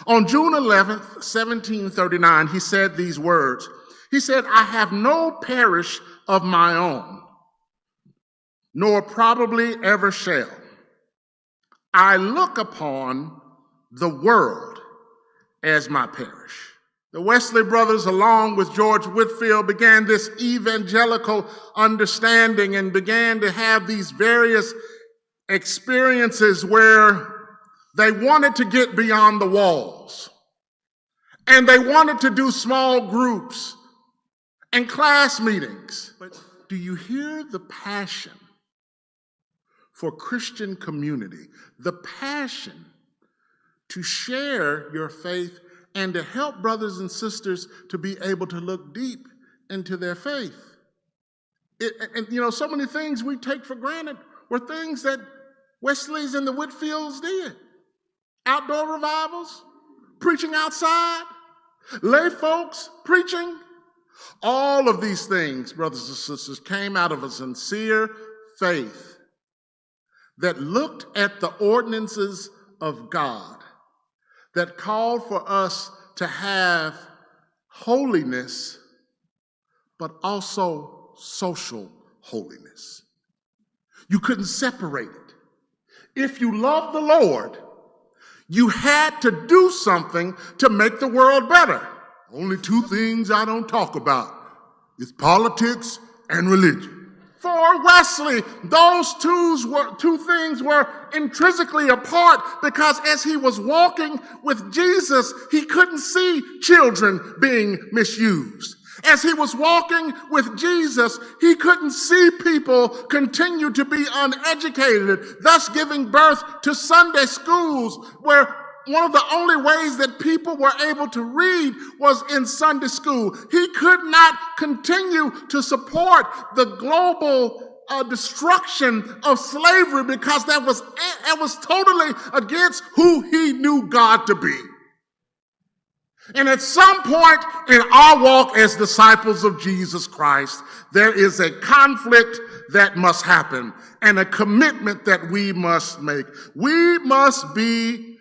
On June 11th, 1739, he said these words. He said, "I have no parish of my own, nor probably ever shall. I look upon the world as my parish." The Wesley brothers, along with George Whitefield, began this evangelical understanding and began to have these various experiences where they wanted to get beyond the walls. And they wanted to do small groups and class meetings. But do you hear the passion for Christian community? The passion to share your faith and to help brothers and sisters to be able to look deep into their faith. So many things we take for granted were things that Wesley's and the Whitfields did. Outdoor revivals, preaching outside, lay folks preaching. All of these things, brothers and sisters, came out of a sincere faith that looked at the ordinances of God, that called for us to have holiness, but also social holiness. You couldn't separate it. If you love the Lord, you had to do something to make the world better. Only two things I don't talk about is politics and religion. For Wesley, those two things were intrinsically apart, because as he was walking with Jesus, he couldn't see children being misused. As he was walking with Jesus, he couldn't see people continue to be uneducated, thus giving birth to Sunday schools where one of the only ways that people were able to read was in Sunday school. He could not continue to support the global destruction of slavery, because that was totally against who he knew God to be. And at some point in our walk as disciples of Jesus Christ, there is a conflict that must happen and a commitment that we must make. We must be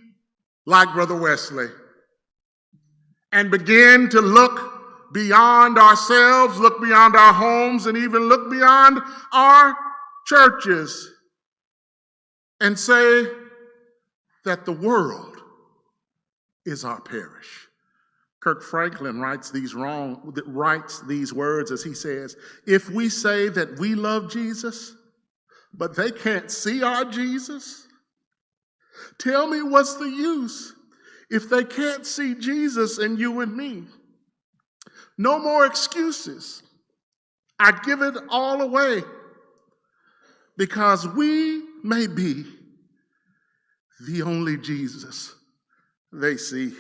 like Brother Wesley and begin to look beyond ourselves, look beyond our homes, and even look beyond our churches and say that the world is our parish. Kirk Franklin writes these words as he says, "If we say that we love Jesus, but they can't see our Jesus, tell me what's the use if they can't see Jesus in you and me? No more excuses. I give it all away, because we may be the only Jesus they see."